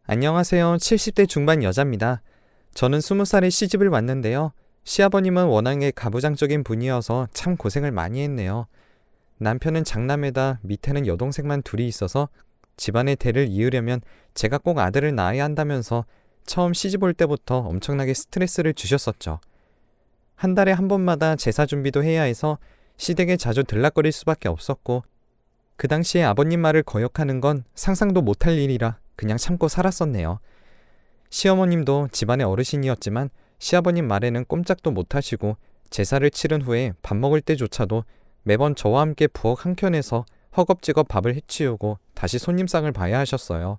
안녕하세요. 70대 중반 여자입니다. 저는 20살에 시집을 왔는데요. 시아버님은 워낙에 가부장적인 분이어서 참 고생을 많이 했네요. 남편은 장남에다 밑에는 여동생만 둘이 있어서 집안의 대를 이으려면 제가 꼭 아들을 낳아야 한다면서 처음 시집 올 때부터 엄청나게 스트레스를 주셨었죠. 한 달에 한 번마다 제사 준비도 해야 해서 시댁에 자주 들락거릴 수밖에 없었고, 그 당시에 아버님 말을 거역하는 건 상상도 못할 일이라 그냥 참고 살았었네요. 시어머님도 집안의 어르신이었지만 시아버님 말에는 꼼짝도 못하시고, 제사를 치른 후에 밥 먹을 때조차도 매번 저와 함께 부엌 한켠에서 허겁지겁 밥을 해치우고 다시 손님상을 봐야 하셨어요.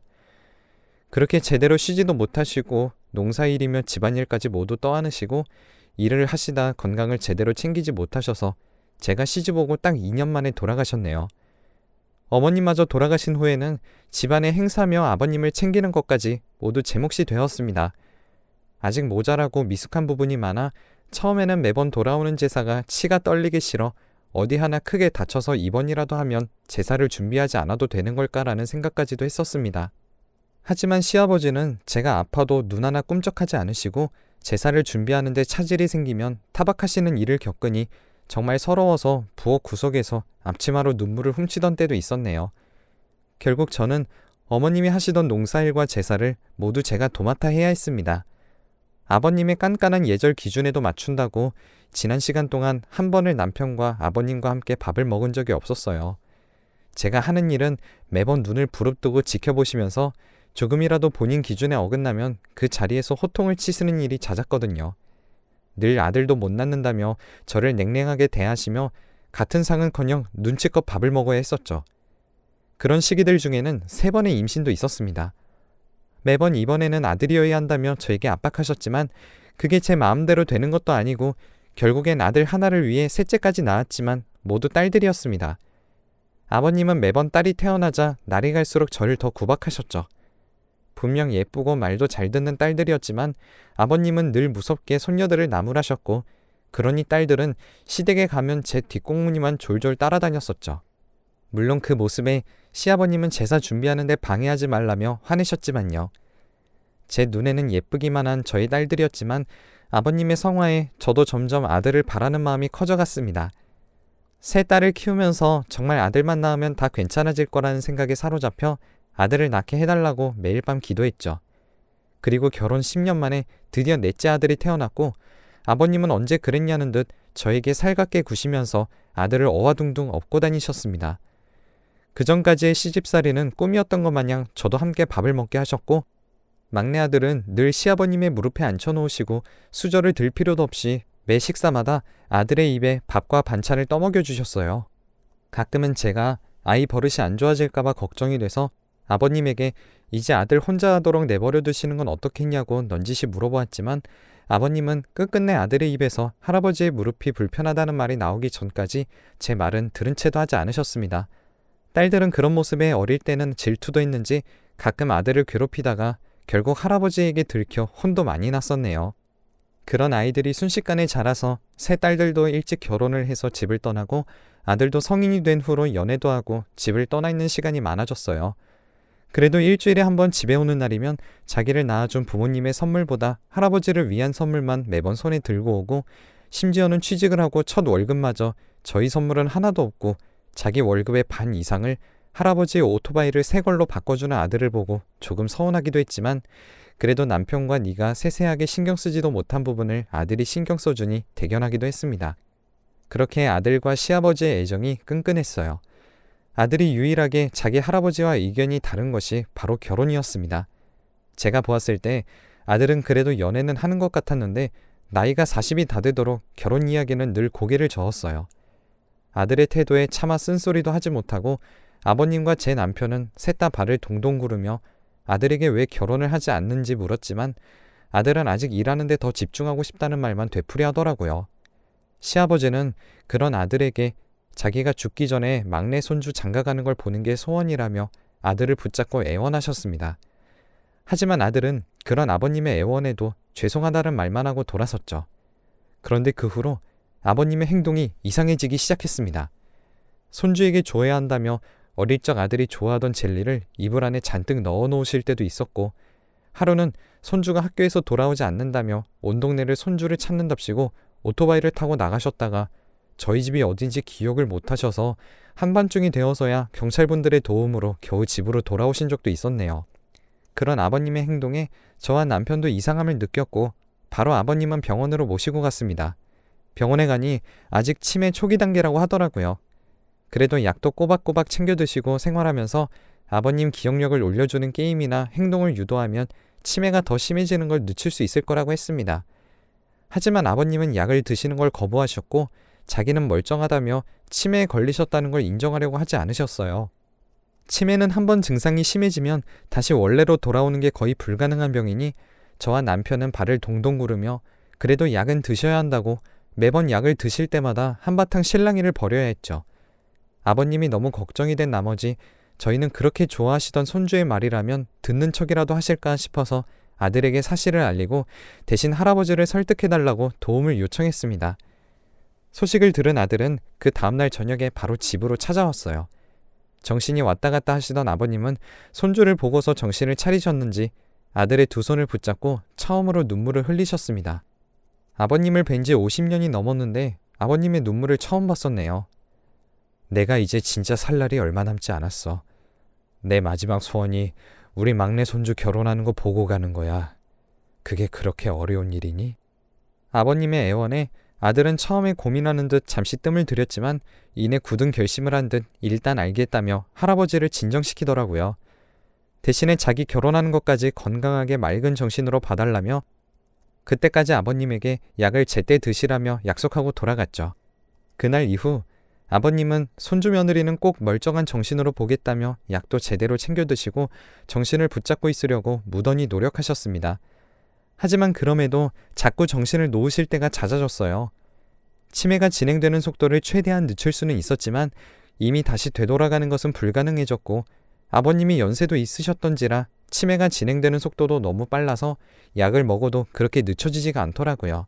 그렇게 제대로 쉬지도 못하시고 농사일이며 집안일까지 모두 떠안으시고 일을 하시다 건강을 제대로 챙기지 못하셔서 제가 시집 오고 딱 2년 만에 돌아가셨네요. 어머님마저 돌아가신 후에는 집안의 행사며 아버님을 챙기는 것까지 모두 제 몫이 되었습니다. 아직 모자라고 미숙한 부분이 많아 처음에는 매번 돌아오는 제사가 치가 떨리기 싫어 어디 하나 크게 다쳐서 입원이라도 하면 제사를 준비하지 않아도 되는 걸까라는 생각까지도 했었습니다. 하지만 시아버지는 제가 아파도 눈 하나 꿈쩍하지 않으시고 제사를 준비하는데 차질이 생기면 타박하시는 일을 겪으니 정말 서러워서 부엌 구석에서 앞치마로 눈물을 훔치던 때도 있었네요. 결국 저는 어머님이 하시던 농사일과 제사를 모두 제가 도맡아 해야 했습니다. 아버님의 깐깐한 예절 기준에도 맞춘다고 지난 시간 동안 한 번을 남편과 아버님과 함께 밥을 먹은 적이 없었어요. 제가 하는 일은 매번 눈을 부릅뜨고 지켜보시면서 조금이라도 본인 기준에 어긋나면 그 자리에서 호통을 치시는 일이 잦았거든요. 늘 아들도 못 낳는다며 저를 냉랭하게 대하시며 같은 상은커녕 눈치껏 밥을 먹어야 했었죠. 그런 시기들 중에는 3번의 임신도 있었습니다. 매번 이번에는 아들이어야 한다며 저에게 압박하셨지만 그게 제 마음대로 되는 것도 아니고 결국엔 아들 하나를 위해 셋째까지 낳았지만 모두 딸들이었습니다. 아버님은 매번 딸이 태어나자 날이 갈수록 저를 더 구박하셨죠. 분명 예쁘고 말도 잘 듣는 딸들이었지만 아버님은 늘 무섭게 손녀들을 나무라셨고, 그러니 딸들은 시댁에 가면 제 뒷공무니만 졸졸 따라다녔었죠. 물론 그 모습에 시아버님은 제사 준비하는데 방해하지 말라며 화내셨지만요. 제 눈에는 예쁘기만 한 저희 딸들이었지만 아버님의 성화에 저도 점점 아들을 바라는 마음이 커져갔습니다. 세 딸을 키우면서 정말 아들만 낳으면 다 괜찮아질 거라는 생각에 사로잡혀 아들을 낳게 해달라고 매일 밤 기도했죠. 그리고 결혼 10년 만에 드디어 넷째 아들이 태어났고, 아버님은 언제 그랬냐는 듯 저에게 살갑게 구시면서 아들을 어와둥둥 업고 다니셨습니다. 그전까지의 시집살이는 꿈이었던 것 마냥 저도 함께 밥을 먹게 하셨고, 막내 아들은 늘 시아버님의 무릎에 앉혀놓으시고 수저를 들 필요도 없이 매 식사마다 아들의 입에 밥과 반찬을 떠먹여 주셨어요. 가끔은 제가 아이 버릇이 안 좋아질까봐 걱정이 돼서 아버님에게 이제 아들 혼자 하도록 내버려 두시는 건 어떻겠냐고 넌지시 물어보았지만 아버님은 끝끝내 아들의 입에서 할아버지의 무릎이 불편하다는 말이 나오기 전까지 제 말은 들은 채도 하지 않으셨습니다. 딸들은 그런 모습에 어릴 때는 질투도 했는지 가끔 아들을 괴롭히다가 결국 할아버지에게 들켜 혼도 많이 났었네요. 그런 아이들이 순식간에 자라서 세 딸들도 일찍 결혼을 해서 집을 떠나고 아들도 성인이 된 후로 연애도 하고 집을 떠나 있는 시간이 많아졌어요. 그래도 일주일에 한 번 집에 오는 날이면 자기를 낳아준 부모님의 선물보다 할아버지를 위한 선물만 매번 손에 들고 오고, 심지어는 취직을 하고 첫 월급마저 저희 선물은 하나도 없고 자기 월급의 반 이상을 할아버지의 오토바이를 새 걸로 바꿔주는 아들을 보고 조금 서운하기도 했지만, 그래도 남편과 네가 세세하게 신경 쓰지도 못한 부분을 아들이 신경 써주니 대견하기도 했습니다. 그렇게 아들과 시아버지의 애정이 끈끈했어요. 아들이 유일하게 자기 할아버지와 의견이 다른 것이 바로 결혼이었습니다. 제가 보았을 때 아들은 그래도 연애는 하는 것 같았는데 나이가 40이 다 되도록 결혼 이야기는 늘 고개를 저었어요. 아들의 태도에 차마 쓴소리도 하지 못하고 아버님과 제 남편은 셋 다 발을 동동 구르며 아들에게 왜 결혼을 하지 않는지 물었지만 아들은 아직 일하는 데 더 집중하고 싶다는 말만 되풀이 하더라고요. 시아버지는 그런 아들에게 자기가 죽기 전에 막내 손주 장가가는 걸 보는 게 소원이라며 아들을 붙잡고 애원하셨습니다. 하지만 아들은 그런 아버님의 애원에도 죄송하다는 말만 하고 돌아섰죠. 그런데 그 후로 아버님의 행동이 이상해지기 시작했습니다. 손주에게 줘야 한다며 어릴 적 아들이 좋아하던 젤리를 이불 안에 잔뜩 넣어 놓으실 때도 있었고, 하루는 손주가 학교에서 돌아오지 않는다며 온 동네를 손주를 찾는답시고 오토바이를 타고 나가셨다가 저희 집이 어딘지 기억을 못하셔서 한밤중이 되어서야 경찰분들의 도움으로 겨우 집으로 돌아오신 적도 있었네요. 그런 아버님의 행동에 저와 남편도 이상함을 느꼈고 바로 아버님은 병원으로 모시고 갔습니다. 병원에 가니 아직 치매 초기 단계라고 하더라고요. 그래도 약도 꼬박꼬박 챙겨 드시고 생활하면서 아버님 기억력을 올려주는 게임이나 행동을 유도하면 치매가 더 심해지는 걸 늦출 수 있을 거라고 했습니다. 하지만 아버님은 약을 드시는 걸 거부하셨고 자기는 멀쩡하다며 치매에 걸리셨다는 걸 인정하려고 하지 않으셨어요. 치매는 한번 증상이 심해지면 다시 원래로 돌아오는 게 거의 불가능한 병이니 저와 남편은 발을 동동 구르며 그래도 약은 드셔야 한다고 매번 약을 드실 때마다 한바탕 실랑이를 벌여야 했죠. 아버님이 너무 걱정이 된 나머지 저희는 그렇게 좋아하시던 손주의 말이라면 듣는 척이라도 하실까 싶어서 아들에게 사실을 알리고 대신 할아버지를 설득해달라고 도움을 요청했습니다. 소식을 들은 아들은 그 다음날 저녁에 바로 집으로 찾아왔어요. 정신이 왔다 갔다 하시던 아버님은 손주를 보고서 정신을 차리셨는지 아들의 두 손을 붙잡고 처음으로 눈물을 흘리셨습니다. 아버님을 뵌 지 50년이 넘었는데 아버님의 눈물을 처음 봤었네요. 내가 이제 진짜 살 날이 얼마 남지 않았어. 내 마지막 소원이 우리 막내 손주 결혼하는 거 보고 가는 거야. 그게 그렇게 어려운 일이니? 아버님의 애원에 아들은 처음에 고민하는 듯 잠시 뜸을 들였지만 이내 굳은 결심을 한 듯 일단 알겠다며 할아버지를 진정시키더라고요. 대신에 자기 결혼하는 것까지 건강하게 맑은 정신으로 봐달라며 그때까지 아버님에게 약을 제때 드시라며 약속하고 돌아갔죠. 그날 이후 아버님은 손주 며느리는 꼭 멀쩡한 정신으로 보겠다며 약도 제대로 챙겨 드시고 정신을 붙잡고 있으려고 무던히 노력하셨습니다. 하지만 그럼에도 자꾸 정신을 놓으실 때가 잦아졌어요. 치매가 진행되는 속도를 최대한 늦출 수는 있었지만 이미 다시 되돌아가는 것은 불가능해졌고 아버님이 연세도 있으셨던지라 치매가 진행되는 속도도 너무 빨라서 약을 먹어도 그렇게 늦춰지지가 않더라고요.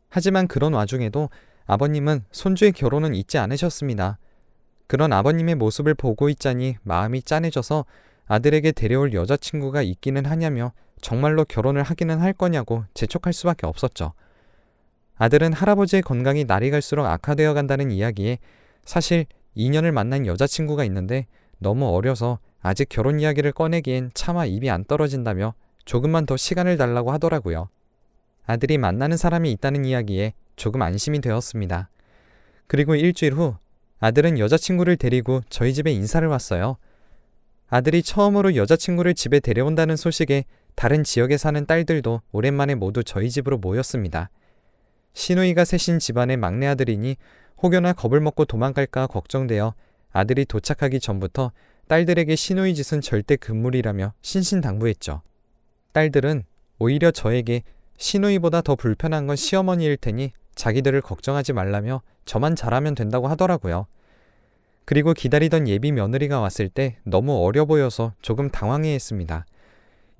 하지만 그런 와중에도 아버님은 손주의 결혼은 잊지 않으셨습니다. 그런 아버님의 모습을 보고 있자니 마음이 짠해져서 아들에게 데려올 여자친구가 있기는 하냐며 정말로 결혼을 하기는 할 거냐고 재촉할 수밖에 없었죠. 아들은 할아버지의 건강이 날이 갈수록 악화되어 간다는 이야기에 사실 2년을 만난 여자친구가 있는데 너무 어려서 아직 결혼 이야기를 꺼내기엔 차마 입이 안 떨어진다며 조금만 더 시간을 달라고 하더라고요. 아들이 만나는 사람이 있다는 이야기에 조금 안심이 되었습니다. 그리고 일주일 후 아들은 여자친구를 데리고 저희 집에 인사를 왔어요. 아들이 처음으로 여자친구를 집에 데려온다는 소식에 다른 지역에 사는 딸들도 오랜만에 모두 저희 집으로 모였습니다. 시누이가 셋인 집안의 막내 아들이니 혹여나 겁을 먹고 도망갈까 걱정되어 아들이 도착하기 전부터 딸들에게 시누이 짓은 절대 금물이라며 신신당부했죠. 딸들은 오히려 저에게 시누이보다 더 불편한 건 시어머니일 테니 자기들을 걱정하지 말라며 저만 잘하면 된다고 하더라고요. 그리고 기다리던 예비 며느리가 왔을 때 너무 어려 보여서 조금 당황해했습니다.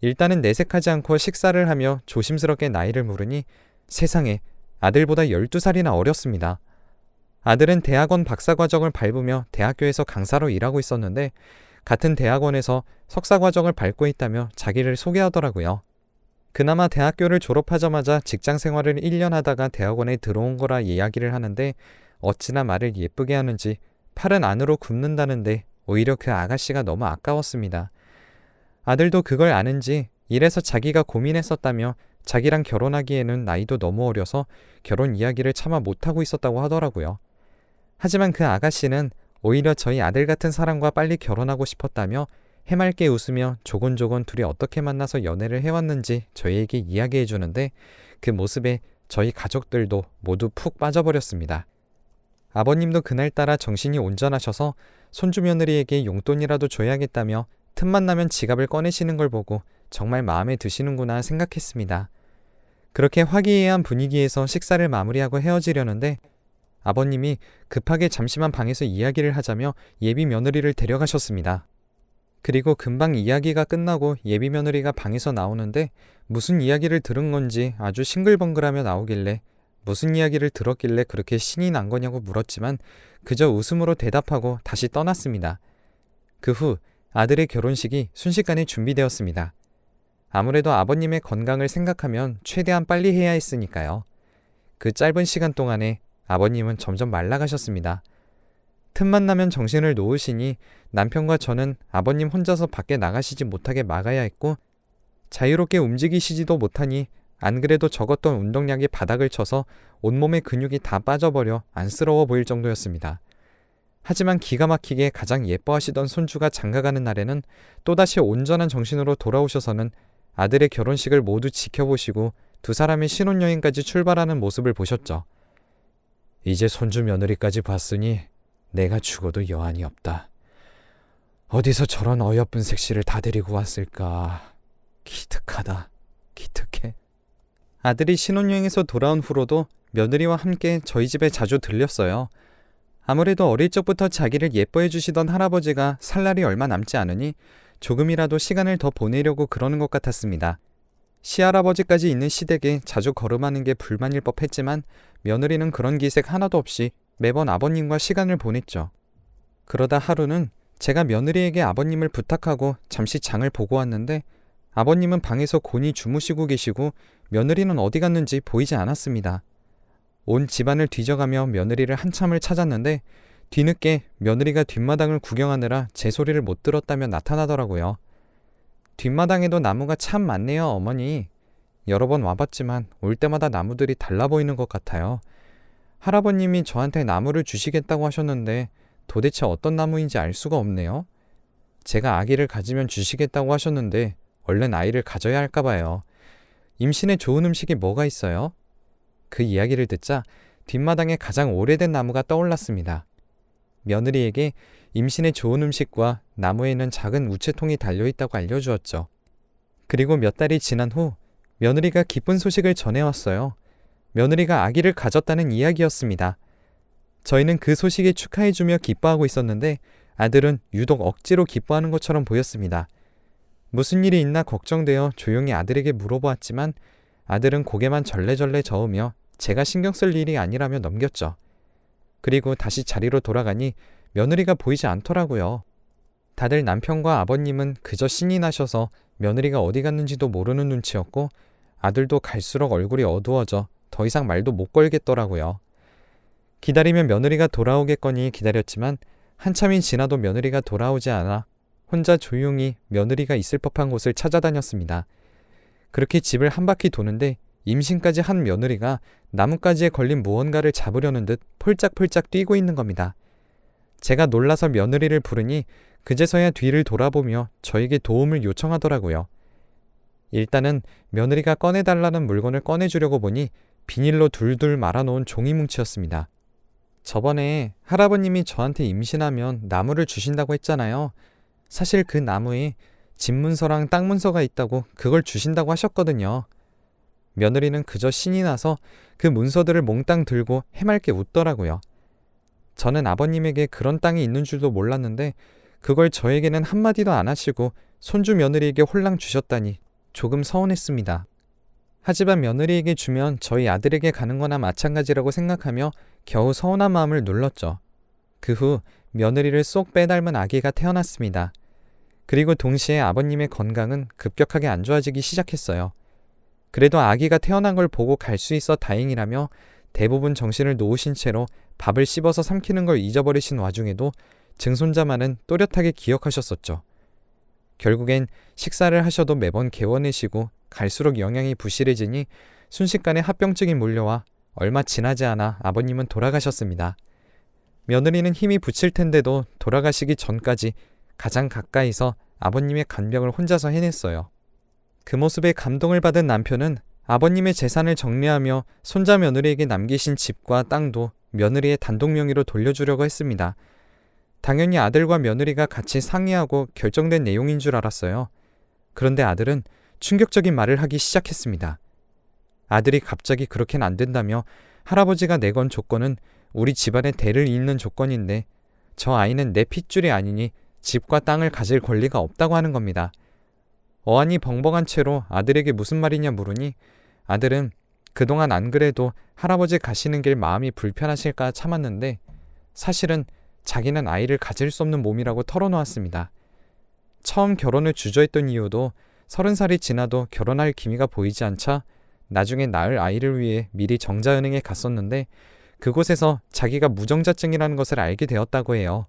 일단은 내색하지 않고 식사를 하며 조심스럽게 나이를 물으니 세상에 아들보다 12살이나 어렸습니다. 아들은 대학원 박사과정을 밟으며 대학교에서 강사로 일하고 있었는데 같은 대학원에서 석사과정을 밟고 있다며 자기를 소개하더라고요. 그나마 대학교를 졸업하자마자 직장 생활을 1년 하다가 대학원에 들어온 거라 이야기를 하는데 어찌나 말을 예쁘게 하는지 팔은 안으로 굽는다는데 오히려 그 아가씨가 너무 아까웠습니다. 아들도 그걸 아는지 이래서 자기가 고민했었다며 자기랑 결혼하기에는 나이도 너무 어려서 결혼 이야기를 차마 못하고 있었다고 하더라고요. 하지만 그 아가씨는 오히려 저희 아들 같은 사람과 빨리 결혼하고 싶었다며 해맑게 웃으며 조곤조곤 둘이 어떻게 만나서 연애를 해왔는지 저희에게 이야기해 주는데 그 모습에 저희 가족들도 모두 푹 빠져버렸습니다. 아버님도 그날따라 정신이 온전하셔서 손주 며느리에게 용돈이라도 줘야겠다며 틈만 나면 지갑을 꺼내시는 걸 보고 정말 마음에 드시는구나 생각했습니다. 그렇게 화기애애한 분위기에서 식사를 마무리하고 헤어지려는데 아버님이 급하게 잠시만 방에서 이야기를 하자며 예비 며느리를 데려가셨습니다. 그리고 금방 이야기가 끝나고 예비 며느리가 방에서 나오는데 무슨 이야기를 들은 건지 아주 싱글벙글하며 나오길래 무슨 이야기를 들었길래 그렇게 신이 난 거냐고 물었지만 그저 웃음으로 대답하고 다시 떠났습니다. 그 후 아들의 결혼식이 순식간에 준비되었습니다. 아무래도 아버님의 건강을 생각하면 최대한 빨리 해야 했으니까요. 그 짧은 시간 동안에 아버님은 점점 말라가셨습니다. 틈만 나면 정신을 놓으시니 남편과 저는 아버님 혼자서 밖에 나가시지 못하게 막아야 했고, 자유롭게 움직이시지도 못하니 안 그래도 적었던 운동량이 바닥을 쳐서 온몸의 근육이 다 빠져버려 안쓰러워 보일 정도였습니다. 하지만 기가 막히게 가장 예뻐하시던 손주가 장가가는 날에는 또다시 온전한 정신으로 돌아오셔서는 아들의 결혼식을 모두 지켜보시고 두 사람의 신혼여행까지 출발하는 모습을 보셨죠. 이제 손주 며느리까지 봤으니 내가 죽어도 여한이 없다. 어디서 저런 어여쁜 색시를 다 데리고 왔을까. 기특하다. 기특해. 아들이 신혼여행에서 돌아온 후로도 며느리와 함께 저희 집에 자주 들렸어요. 아무래도 어릴 적부터 자기를 예뻐해 주시던 할아버지가 살 날이 얼마 남지 않으니 조금이라도 시간을 더 보내려고 그러는 것 같았습니다. 시할아버지까지 있는 시댁에 자주 걸음하는 게 불만일 법했지만 며느리는 그런 기색 하나도 없이 매번 아버님과 시간을 보냈죠. 그러다 하루는 제가 며느리에게 아버님을 부탁하고 잠시 장을 보고 왔는데 아버님은 방에서 곤히 주무시고 계시고 며느리는 어디 갔는지 보이지 않았습니다. 온 집안을 뒤져가며 며느리를 한참을 찾았는데 뒤늦게 며느리가 뒷마당을 구경하느라 제 소리를 못 들었다며 나타나더라고요. 뒷마당에도 나무가 참 많네요, 어머니. 여러 번 와봤지만 올 때마다 나무들이 달라 보이는 것 같아요. 할아버님이 저한테 나무를 주시겠다고 하셨는데 도대체 어떤 나무인지 알 수가 없네요. 제가 아기를 가지면 주시겠다고 하셨는데 얼른 아이를 가져야 할까 봐요. 임신에 좋은 음식이 뭐가 있어요? 그 이야기를 듣자 뒷마당에 가장 오래된 나무가 떠올랐습니다. 며느리에게 임신에 좋은 음식과 나무에는 작은 우체통이 달려있다고 알려주었죠. 그리고 몇 달이 지난 후 며느리가 기쁜 소식을 전해왔어요. 며느리가 아기를 가졌다는 이야기였습니다. 저희는 그 소식에 축하해주며 기뻐하고 있었는데 아들은 유독 억지로 기뻐하는 것처럼 보였습니다. 무슨 일이 있나 걱정되어 조용히 아들에게 물어보았지만 아들은 고개만 절레절레 저으며 제가 신경 쓸 일이 아니라며 넘겼죠. 그리고 다시 자리로 돌아가니 며느리가 보이지 않더라고요. 다들 남편과 아버님은 그저 신이 나셔서 며느리가 어디 갔는지도 모르는 눈치였고 아들도 갈수록 얼굴이 어두워져 더 이상 말도 못 걸겠더라고요. 기다리면 며느리가 돌아오겠거니 기다렸지만 한참이 지나도 며느리가 돌아오지 않아 혼자 조용히 며느리가 있을 법한 곳을 찾아다녔습니다. 그렇게 집을 한 바퀴 도는데 임신까지 한 며느리가 나뭇가지에 걸린 무언가를 잡으려는 듯 폴짝폴짝 뛰고 있는 겁니다. 제가 놀라서 며느리를 부르니 그제서야 뒤를 돌아보며 저에게 도움을 요청하더라고요. 일단은 며느리가 꺼내달라는 물건을 꺼내주려고 보니 비닐로 둘둘 말아놓은 종이뭉치였습니다. 저번에 할아버님이 저한테 임신하면 나무를 주신다고 했잖아요. 사실 그 나무에 집 문서랑 땅 문서가 있다고 그걸 주신다고 하셨거든요. 며느리는 그저 신이 나서 그 문서들을 몽땅 들고 해맑게 웃더라고요. 저는 아버님에게 그런 땅이 있는 줄도 몰랐는데 그걸 저에게는 한마디도 안 하시고 손주 며느리에게 홀랑 주셨다니 조금 서운했습니다. 하지만 며느리에게 주면 저희 아들에게 가는 거나 마찬가지라고 생각하며 겨우 서운한 마음을 눌렀죠. 그 후 며느리를 쏙 빼닮은 아기가 태어났습니다. 그리고 동시에 아버님의 건강은 급격하게 안 좋아지기 시작했어요. 그래도 아기가 태어난 걸 보고 갈 수 있어 다행이라며 대부분 정신을 놓으신 채로 밥을 씹어서 삼키는 걸 잊어버리신 와중에도 증손자만은 또렷하게 기억하셨었죠. 결국엔 식사를 하셔도 매번 개워내시고 갈수록 영양이 부실해지니 순식간에 합병증이 몰려와 얼마 지나지 않아 아버님은 돌아가셨습니다. 며느리는 힘이 붙일 텐데도 돌아가시기 전까지 가장 가까이서 아버님의 간병을 혼자서 해냈어요. 그 모습에 감동을 받은 남편은 아버님의 재산을 정리하며 손자 며느리에게 남기신 집과 땅도 며느리의 단독 명의로 돌려주려고 했습니다. 당연히 아들과 며느리가 같이 상의하고 결정된 내용인 줄 알았어요. 그런데 아들은 충격적인 말을 하기 시작했습니다. 아들이 갑자기 그렇게는 안 된다며 할아버지가 내건 조건은 우리 집안의 대를 잇는 조건인데 저 아이는 내 핏줄이 아니니 집과 땅을 가질 권리가 없다고 하는 겁니다. 어안이 벙벙한 채로 아들에게 무슨 말이냐 물으니 아들은 그동안 안 그래도 할아버지 가시는 길 마음이 불편하실까 참았는데 사실은 자기는 아이를 가질 수 없는 몸이라고 털어놓았습니다. 처음 결혼을 주저했던 이유도 30살이 지나도 결혼할 기미가 보이지 않자 나중에 낳을 아이를 위해 미리 정자은행에 갔었는데 그곳에서 자기가 무정자증이라는 것을 알게 되었다고 해요.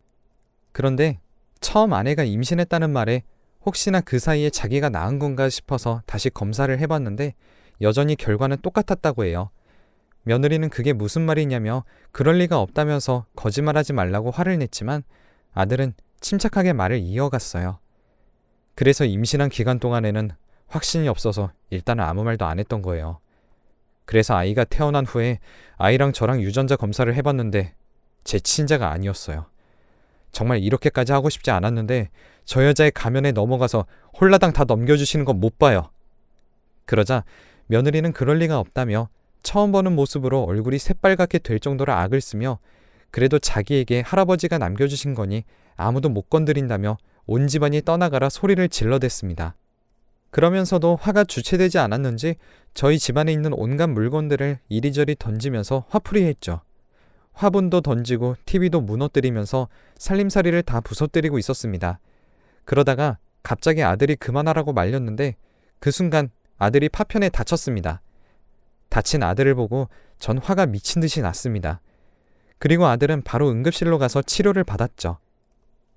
그런데 처음 아내가 임신했다는 말에 혹시나 그 사이에 자기가 낳은 건가 싶어서 다시 검사를 해봤는데 여전히 결과는 똑같았다고 해요. 며느리는 그게 무슨 말이냐며 그럴 리가 없다면서 거짓말하지 말라고 화를 냈지만 아들은 침착하게 말을 이어갔어요. 그래서 임신한 기간 동안에는 확신이 없어서 일단은 아무 말도 안 했던 거예요. 그래서 아이가 태어난 후에 아이랑 저랑 유전자 검사를 해봤는데 제 친자가 아니었어요. 정말 이렇게까지 하고 싶지 않았는데 저 여자의 가면에 넘어가서 홀라당 다 넘겨주시는 건 못 봐요. 그러자 며느리는 그럴 리가 없다며 처음 보는 모습으로 얼굴이 새빨갛게 될 정도로 악을 쓰며 그래도 자기에게 할아버지가 남겨주신 거니 아무도 못 건드린다며 온 집안이 떠나가라 소리를 질러댔습니다. 그러면서도 화가 주체되지 않았는지 저희 집안에 있는 온갖 물건들을 이리저리 던지면서 화풀이했죠. 화분도 던지고 TV도 무너뜨리면서 살림살이를 다 부서뜨리고 있었습니다. 그러다가 갑자기 아들이 그만하라고 말렸는데 그 순간 아들이 파편에 다쳤습니다. 다친 아들을 보고 전 화가 미친 듯이 났습니다. 그리고 아들은 바로 응급실로 가서 치료를 받았죠.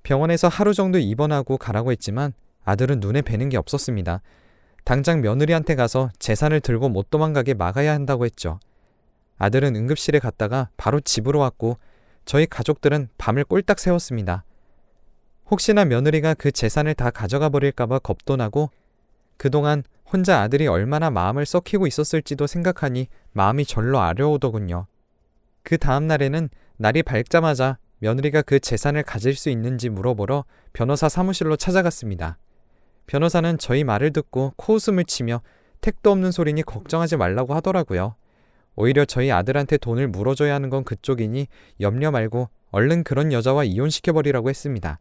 병원에서 하루 정도 입원하고 가라고 했지만 아들은 눈에 뵈는 게 없었습니다. 당장 며느리한테 가서 재산을 들고 못 도망가게 막아야 한다고 했죠. 아들은 응급실에 갔다가 바로 집으로 왔고 저희 가족들은 밤을 꼴딱 새웠습니다. 혹시나 며느리가 그 재산을 다 가져가 버릴까봐 겁도 나고 그동안 혼자 아들이 얼마나 마음을 썩히고 있었을지도 생각하니 마음이 절로 아려오더군요. 그 다음 날에는 날이 밝자마자 며느리가 그 재산을 가질 수 있는지 물어보러 변호사 사무실로 찾아갔습니다. 변호사는 저희 말을 듣고 코웃음을 치며 택도 없는 소리니 걱정하지 말라고 하더라고요. 오히려 저희 아들한테 돈을 물어줘야 하는 건 그쪽이니 염려 말고 얼른 그런 여자와 이혼시켜버리라고 했습니다.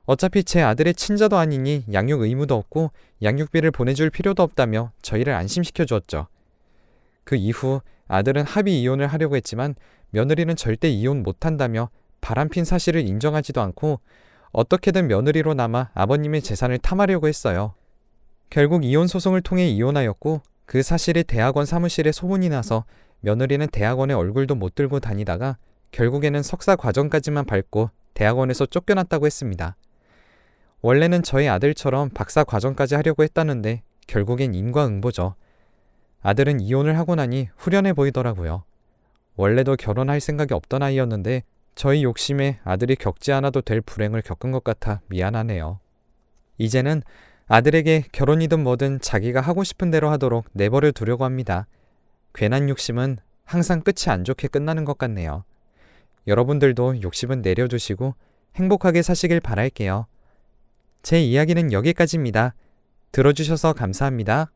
어차피 제 아들의 친자도 아니니 양육 의무도 없고 양육비를 보내줄 필요도 없다며 저희를 안심시켜 주었죠. 그 이후 아들은 합의 이혼을 하려고 했지만 며느리는 절대 이혼 못한다며 바람핀 사실을 인정하지도 않고 어떻게든 며느리로 남아 아버님의 재산을 탐하려고 했어요. 결국 이혼 소송을 통해 이혼하였고 그 사실이 대학원 사무실에 소문이 나서 며느리는 대학원에 얼굴도 못 들고 다니다가 결국에는 석사 과정까지만 밟고 대학원에서 쫓겨났다고 했습니다. 원래는 저희 아들처럼 박사 과정까지 하려고 했다는데 결국엔 인과응보죠. 아들은 이혼을 하고 나니 후련해 보이더라고요. 원래도 결혼할 생각이 없던 아이였는데 저희 욕심에 아들이 겪지 않아도 될 불행을 겪은 것 같아 미안하네요. 이제는 아들에게 결혼이든 뭐든 자기가 하고 싶은 대로 하도록 내버려 두려고 합니다. 괜한 욕심은 항상 끝이 안 좋게 끝나는 것 같네요. 여러분들도 욕심은 내려두시고 행복하게 사시길 바랄게요. 제 이야기는 여기까지입니다. 들어주셔서 감사합니다.